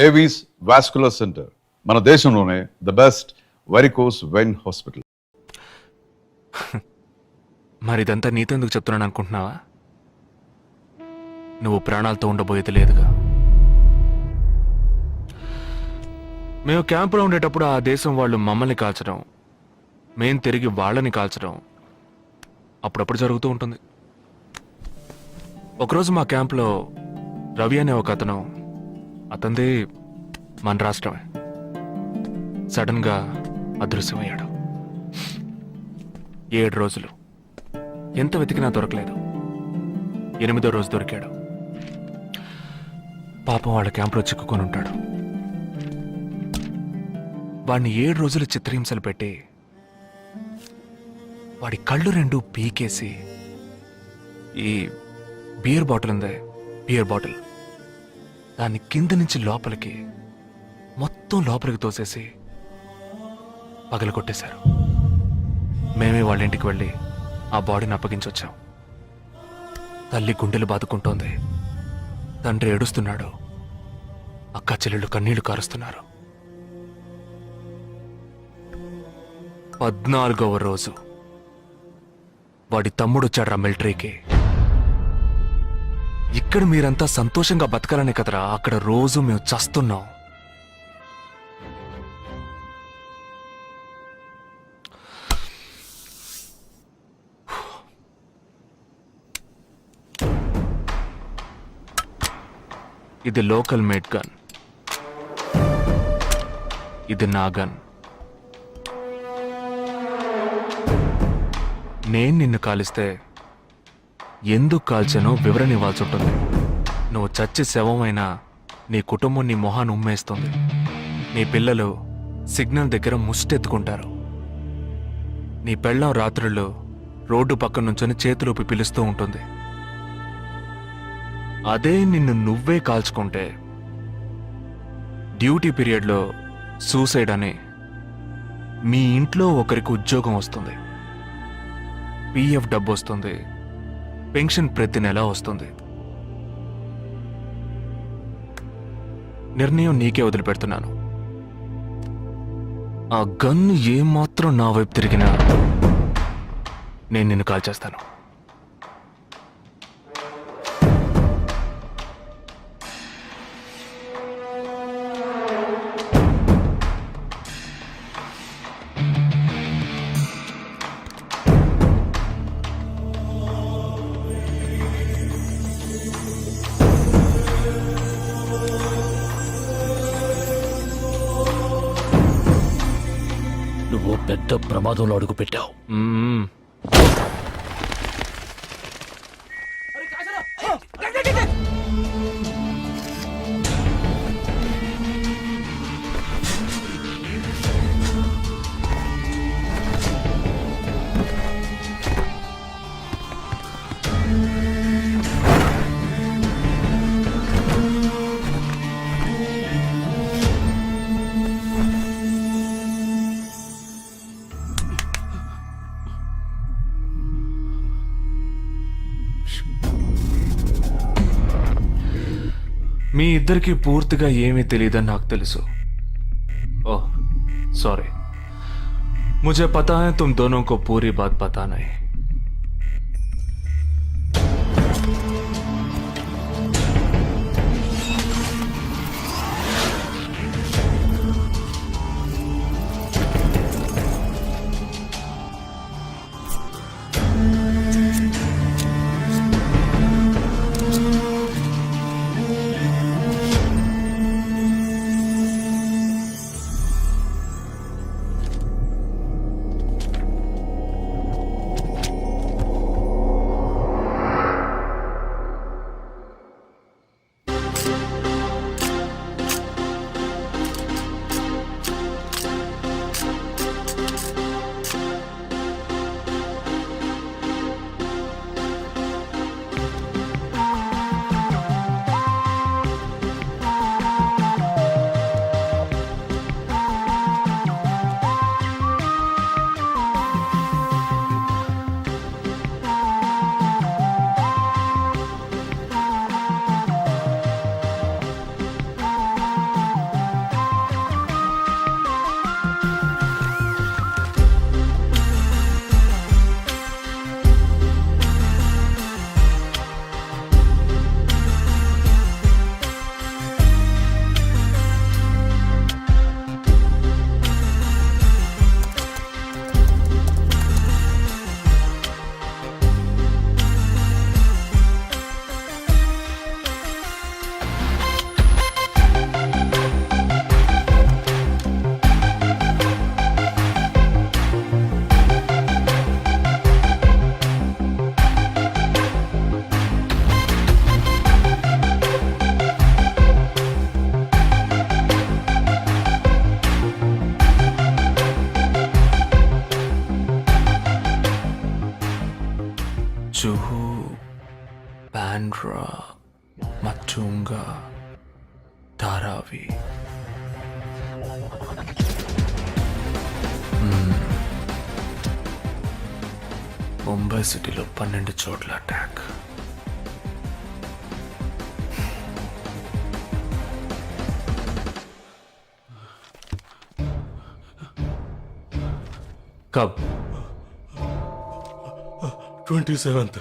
Avis vascular centre మన దేశంలోనే the best varicose vein hospital. మరి ఇదంతా నీతో ఎందుకు చెప్తున్నాను అనుకుంటున్నావా? నువ్వు ప్రాణాలతో ఉండబోయేది లేదుగా. మేము క్యాంపులో ఉండేటప్పుడు ఆ దేశం వాళ్ళు మమ్మల్ని కాల్చడం, మేం తిరిగి వాళ్ళని కాల్చడం అప్పుడప్పుడు జరుగుతూ ఉంటుంది. ఒకరోజు మా క్యాంప్లో రవి అనే ఒక అతను, అతనిది మన రాష్ట్రమే, సడన్గా అదృశ్యమయ్యాడు. 7 రోజులు ఎంత వెతికినా దొరకలేదు. 8వ రోజు దొరికాడు. పాపం వాళ్ళ క్యాంపులో చిక్కుకొని ఉంటాడు. వాడిని 7 రోజులు చిత్రహింసలు పెట్టి వాడి కళ్ళు 2 పీకేసి ఈ బియర్ బాటిల్ ఉందే, బియర్ బాటిల్, దాన్ని కింద నుంచి లోపలికి మొత్తం లోపలికి తోసేసి పగల కొట్టేశారు. మేమే వాళ్ళ ఇంటికి వెళ్ళి ఆ బాడీని అప్పగించొచ్చాం. తల్లి గుండెలు బాదుకుంటోంది, తండ్రి ఏడుస్తున్నాడు, అక్క చెల్లెళ్ళు కన్నీళ్లు కారుస్తున్నారు. 14వ రోజు వాడి తమ్ముడు వచ్చాడు రా మిలిటరీకి. ఇక్కడ మీరంతా సంతోషంగా బతకాలనే కదరా అక్కడ రోజు మేము చస్తున్నాం. ఇది లోకల్ మేడ్ గన్, ఇది నా గన్. నేను నిన్ను కాలిస్తే ఎందుకు కాల్చానో వివరణ ఇవ్వాల్సి ఉంటుంది. నువ్వు చచ్చి శవమైనా నీ కుటుంబం నీ మొహాన్ని ఉమ్మేస్తుంది. నీ పిల్లలు సిగ్నల్ దగ్గర ముష్టెత్తుకుంటారు. నీ పెళ్ళాం రాత్రుళ్ళు రోడ్డు పక్కన నుంచొని చేతులూపి పిలుస్తూ ఉంటుంది. అదే నిన్ను నువ్వే కాల్చుకుంటే డ్యూటీ పీరియడ్లో సూసైడ్ అని మీ ఇంట్లో ఒకరికి ఉద్యోగం వస్తుంది, పిఎఫ్ డబ్బు వస్తుంది, పెన్షన్ ప్రతి నెల వస్తుంది. నిర్ణయం నీకే వదిలిపెడుతున్నాను. ఆ గన్ను ఏమాత్రం నా వైపు తిరిగినా నేను నిన్ను కాల్చేస్తాను. నువ్వు పెద్ద ప్రమాదంలో అడుగు పెట్టావు. మీ ఇద్దరికి పూర్తిగా ఏమీ తెలియదని నాకు తెలుసు. ఓహ్ सॉरी, मुझे पता है तुम दोनों को पूरी बात पता नहीं. రవి. ముంబై సిటీలో 12 చోట్ల అటాక్. కబ్ 27th.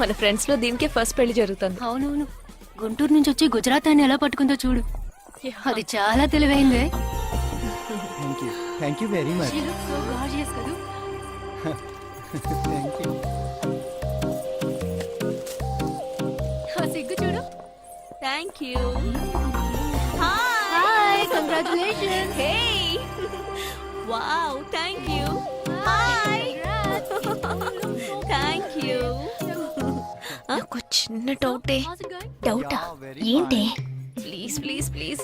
మన ఫ్రెండ్స్ లో దీనికే ఫస్ట్ పెళ్లి జరుగుతుంది. అవునవును, గుంటూరు నుంచి వచ్చి గుజరాత్ అని ఎలా పట్టుకుందో చూడు. అది చాలా తెలివైందే. Thank you very much. She looks so gorgeous కదూ. Thank you. ఆ సిగ్గు చూడు. Thank you. Hi, congratulations. Hey wow thank you. Hi thank you. నాకు చిన్న డౌటే. డౌటా? ఏంటే? ప్లీజ్ ప్లీజ్ ప్లీజ్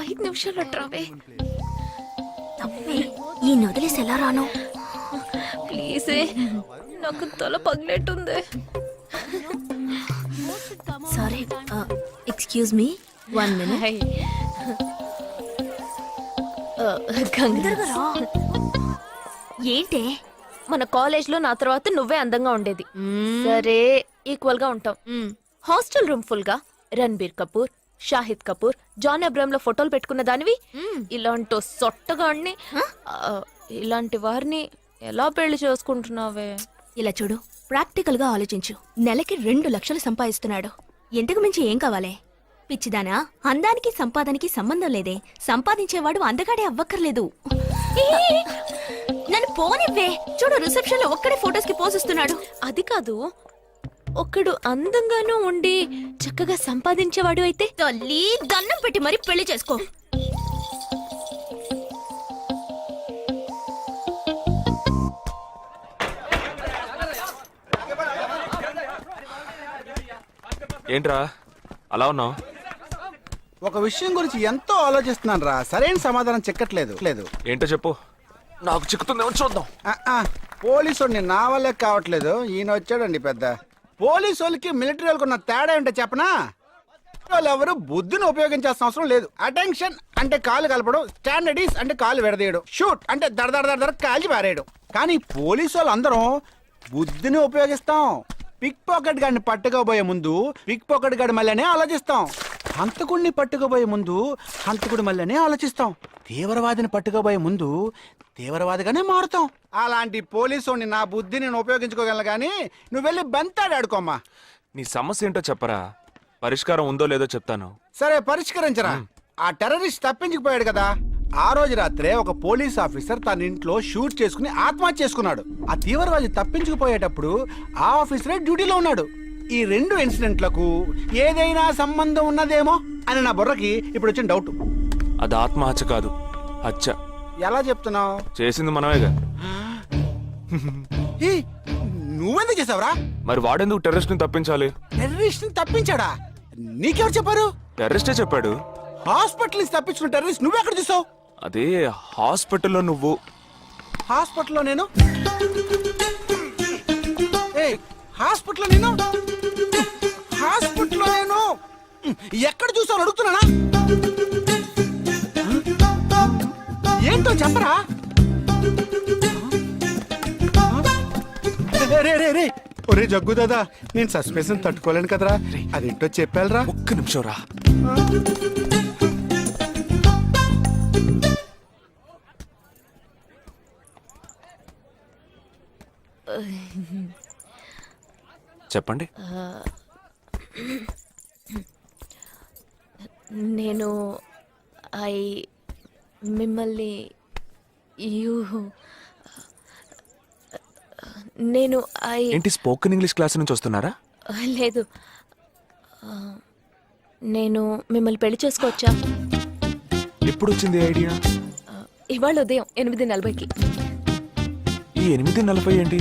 5 నిమిషాలు అట్రావే. ఈ నొదిలేసి ఎలా రాను? ప్లీజ్ నాకు తల పగిలేట్టుంది. Sorry, excuse me, 1 minute. ఏంటే? మన కాలేజ్ లో నా తర్వాత నువ్వే అందంగా ఉండేది. సరే ఈక్వల్ గా ఉంటాం. హాస్టల్ రూమ్ ఫుల్ గా రణబీర్ కపూర్, షాహిద్ కపూర్, జాన్ అబ్రామ్ లో ఫోటోలు పెట్టుకున్న దానివి ఇలాంటి సొట్టగాన్ని ఇలాంటి వారిని ఎలా పెళ్లి చేసుకుంటున్నావే? ఇలా చూడు, ప్రాక్టికల్ గా ఆలోచించు. నెలకి 2 లక్షలు సంపాదిస్తున్నాడు. ఎంతకు మించి ఏం కావాలే? పిచ్చిదానా, అందానికి సంపాదనకి సంబంధం లేదే. సంపాదించేవాడు అందగాడే అవ్వక్కర్లేదు. నన్ను పోనివ్వే. చూడు, రిసెప్షన్ లో ఒక్కడే ఫోటోస్ కి పోజిస్తున్నాడు. అది కాదు, ఒకడు అందంగానూ ఉండి చక్కగా సంపాదించేవాడు అయితే తల్లి దండం పెట్టి మరి పెళ్లి చేసుకో. ఏంట్రా అలా ఉన్నావు? ఒక విషయం గురించి ఎంతో ఆలోచిస్తున్నాను రా, సరైన సమాధానం చిక్కట్లేదు. ఏంటో చెప్పు, నాకు చిక్కుతుందేమో చూద్దాం. పోలీసు నా వల్లే కావట్లేదు. ఈయన వచ్చాడండి పెద్ద. పోలీసు వాళ్ళకి మిలిటరీ వాళ్ళకి ఉన్న తేడా ఏంటో చెప్పనా? వాళ్ళు ఎవరు బుద్ధిని ఉపయోగించాల్సిన అవసరం లేదు. అటెన్షన్ అంటే కాలు కలపడం, స్టాండర్డీస్ అంటే కాలు విడదీయడం, షూట్ అంటే దడ కాల్చి పారేయడం. కానీ పోలీసు వాళ్ళు అందరం బుద్ధిని ఉపయోగిస్తాం. పిక్ పాకెట్ గాడిని పట్టుకోబోయే ముందు పిక్ పాకెట్ గాడి మళ్ళీనే ఆలోచిస్తాం. హంతకుడిని పట్టుకోబోయే ముందు హంతకుడి మళ్ళీనే ఆలోచిస్తాం. తీవ్రవాదిని పట్టుకోబోయే ముందు తీవ్రవాదిగానే మారుతాం. అలాంటి పోలీసుని నా బుద్ధి నేను ఉపయోగించుకోగలను, కానీ నువ్వు వెళ్ళి బంతాడు ఆడుకోమ్మా. నీ సమస్య ఏంటో చెప్పరా, పరిష్కారం ఉందో లేదో చెప్తాను. సరే పరిష్కరించరా. ఆ టెర్రరిస్ట్ తప్పించుకుపోయాడు కదా, ఆ రోజు రాత్రే ఒక పోలీస్ ఆఫీసర్ తన ఇంట్లో షూట్ చేసుకుని ఆత్మహత్య చేసుకున్నాడు. ఆ తీవ్రవాది తప్పించుకుపోయేటప్పుడు ఆ ఆఫీసరే డ్యూటీలో ఉన్నాడు. ఈ 2 ఇన్సిడెంట్లకు ఏదైనా సంబంధం ఉన్నదేమో అని నా బుర్రకి ఇప్పుడు వచ్చిన డౌట్. అది ఆత్మహత్య కాదు, అచ్చా ఎలా చెప్తున్నావు? చేసింది మనమేగా. నువ్వెందుకు చేసావురా? మరి వాడెందుకు టెర్రరిస్ట్ ని తప్పించాలి? టెర్రరిస్ట్ ని తప్పించాడా? నీకెవరు చెప్పారు? టెర్రరిస్టే చెప్పాడు. హాస్పిటల్ నుంచి తప్పించిన టెర్రరిస్ట్ నువ్వెక్కడ చూసావు? అదే హాస్పిటల్లో నువ్వు. హాస్పిటల్లో నేను? ఏయ్, హాస్పిటల్లో నేను? హాస్పిటల్లో నేను ఎక్కడ చూసావు అడుగుతున్నానా? ఏంటో చెప్పరా? రే ఒరే జగ్గు దాదా, నేను సస్పెన్షన్ తట్టుకోలేను కదరా. అదేంటో చెప్పాలరా. ఒక్క నిమిషం రా. చెప్పండి. నేను మిమ్మల్ని నేను ఏంటి స్పోకెన్ ఇంగ్లీష్ క్లాస్ నుంచి వస్తున్నారా? లేదు, నేను మిమ్మల్ని పెళ్లి చేసుకోవచ్చా? ఎప్పుడు వచ్చింది ఐడియా? ఇవాళ ఉదయం 8:40కి. ఈ 8:40 ఏంటి?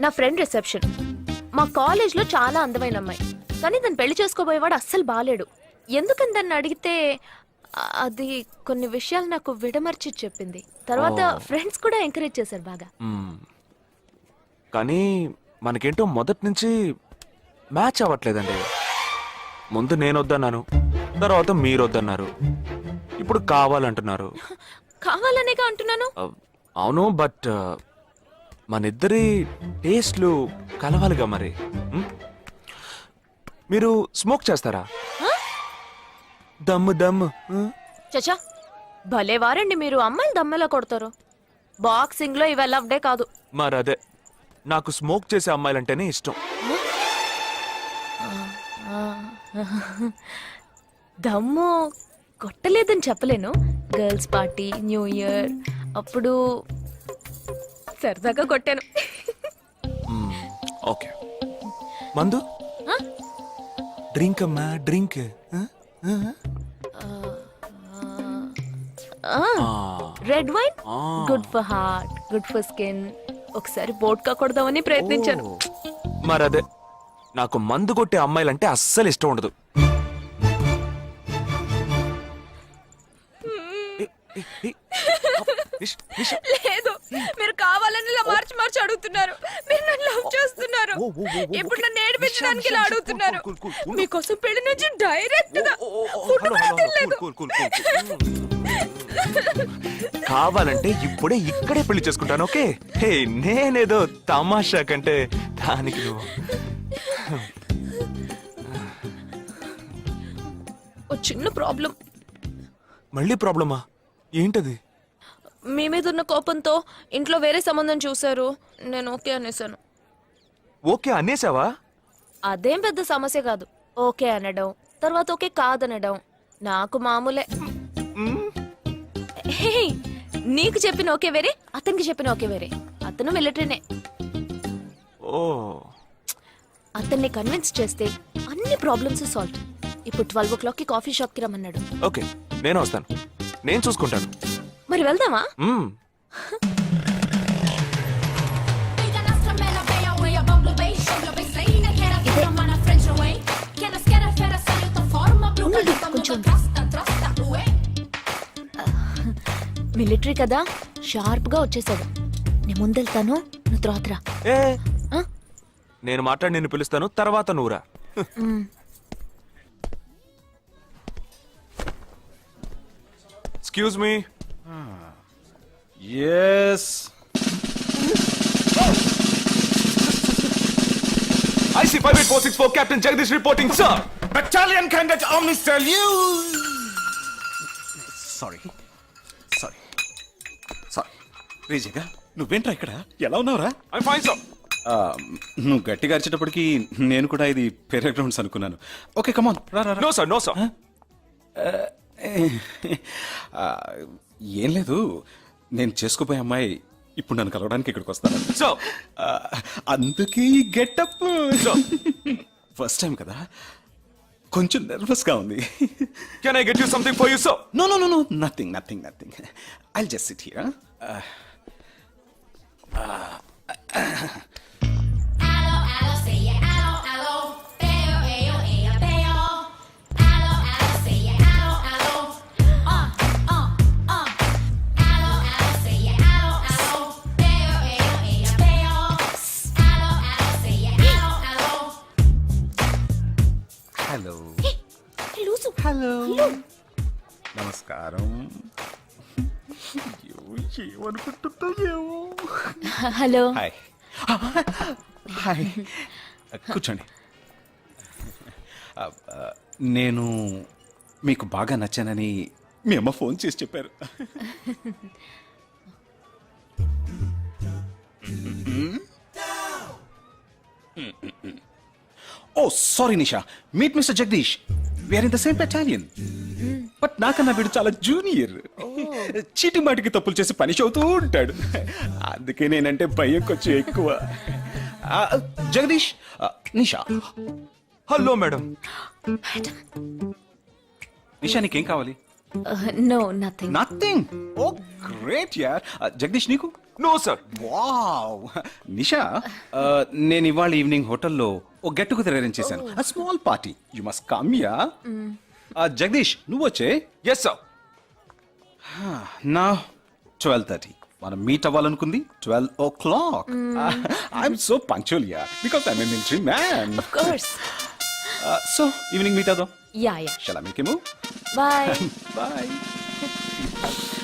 నా ఫ్రెండ్ రిసెప్షన్. మా కాలేజ్లో చాలా అందమైన అమ్మాయి, కానీ దాన్ని పెళ్లి చేసుకోబోయేవాడు అస్సలు బాలేడు. ఎందుకని దాన్ని అడిగితే అది కొన్ని విషయాలు నాకు విడమర్చి చెప్పింది. తర్వాత ఫ్రెండ్స్ కూడా ఎంకరేజ్ చేశారు బాగా. కానీ మనకేంటో మొదటి నుంచి మ్యాచ్ అవ్వట్లేదండి. ముందు నేను వద్దన్నాను, తర్వాత మీరు వద్దన్నారు, ఇప్పుడు కావాలంటున్నారు. కావాలనేగా అంటున్నాను. అవును, బట్ మనిద్దరి టేస్ట్లు కలవాలిగా మరి. మీరు స్మోక్ చేస్తారా? దమ్ము దమ్ము. చచా, భలే వారండి మీరు. అమ్మాయిలు దమ్మెలా కొడతారు. బాక్సింగ్ లో ఇవి లవ్డే కాదు. మరి అదే, నాకు స్మోక్ చేసే అమ్మాయిలంటేనే ఇష్టం. దమ్ము కొట్టలేదని చెప్పలేను. గర్ల్స్ పార్టీ, న్యూ ఇయర్ అప్పుడు సరదాగా కొట్టాను. ఓకే, మందు డ్రింక్ అమ్మా, drink. Red wine good for heart, good for skin. ఒకసారి బోట్కా కొడదామని ప్రయత్నించాను. మరి అదే, నాకు మందు కొట్టే అమ్మాయిలంటే అస్సలు ఇష్టం ఉండదు. లేదు, మీరు కావాలని ఇలా మార్చి మార్చి అడుగుతున్నారు. మీరు నన్ను లవ్ చేస్తున్నారు. ఇప్పుడు నన్ను ఏడిపించడానికి ఇలా అడుగుతున్నారు. మీకోసం పెళ్లి నుంచి డైరెక్ట్ గా ఫుడ్ కూడా తినలేదు. కావాలంటే ఇప్పుడే ఇక్కడే పెళ్లి చేసుకుంటాను. ఓకే, హే, నేనేదో తమాషా కంటే దానికి నువ్వు. ఓ చిన్న ప్రాబ్లం. మళ్ళీ ప్రాబ్లమా? ఏంటది? మీ మీద ఉన్న కోపంతో ఇంట్లో వేరే సంబంధం చూశారు. నేను ఓకే అనేసాను. ఓకే అనేసావా? అదేం పెద్ద సమస్య కాదు. ఓకే అనడం, తర్వాత ఓకే కాదనడం నాకు మామూలే. హే, నీకు చెప్పిన ఓకే వేరే, అతనికి చెప్పిన ఓకే వేరే. అతను మిలిటరీనే. ఓ, అతన్ని కన్విన్స్ చేస్తే అన్ని ప్రాబ్లమ్స్ సాల్వ్. ఇప్పుడు 12 o'clockకి కాఫీ షాప్ కి రమ్మన్నాడు. ఓకే, నేను వస్తాను, నేను చూసుకుంటాను. మరి వెళ్దామా? మిలిటరీ కదా, షార్ప్ గా వచ్చేసాడు. నేను ముందెళ్తాను, నువ్వు తర్వాత రా. ఏ, ఆ? నేను మాట్లాడి నిన్ను పిలుస్తాను, తర్వాత నువ్వురా. Excuse me. Yes. IC 58464 Captain Jagdish reporting, sir. Battalion Cadet Omni salute. Sorry. రేజేగా, నువ్వేంట్రా ఇక్కడ? ఎలా ఉన్నావురా? I'm fine, sir. నువ్వు గట్టిగా అరిచేటప్పటికి నేను కూడా ఇది పేరే గ్రౌండ్స్ అనుకున్నాను. ఓకే, కమాన్, రా. No, sir, no, sir. ఏం లేదు, నేను చేసుకోబోయే అమ్మాయి ఇప్పుడు నన్ను కలవడానికి ఇక్కడికి వస్తాను. Sir. అందుకే గెటప్. ఫస్ట్ టైం కదా, కొంచెం nervous గా ఉంది. Can I get you something for you so No, nothing. I'll just sit here. Hello నమస్కారం. ఏమనుకుంటుందో. హలో హాయ్ హాయ్ కూర్చోండి. నేను మీకు బాగా నచ్చానని మీ అమ్మ ఫోన్ చేసి చెప్పారు. Oh sorry Nisha, meet mister Jagdish. We're in the same battalion. But నాకన్నా వీడు చాలా జూనియర్. చీటి మాటికి తప్పులు చేసి పనిష్ అవుతూ ఉంటాడు. అందుకే నేనంటే భయం కొంచెం ఎక్కువ. జగదీష్, నిషా. Hello madam. నిషా నీకేం కావాలి? No nothing. Nothing. Oh great యార్. జగదీష్ నీకు? No sir. వావ్. నిషా, నేను ఇవాళ ఈవినింగ్ హోటల్లో ఓ గెట్ టుగెదర్ అరేంజ్ చేశాను. Small party. You must come yeah. Jagdish నువ్వు వచ్చే. Yes sir. నా 12:30 మనం మీట్ అవ్వాలనుకుంది 12 o'clock. I'm so punctual yeah because I'm a military man. Of course. So evening meet అవుదాం. Yeah shall I make you move? Bye. Bye.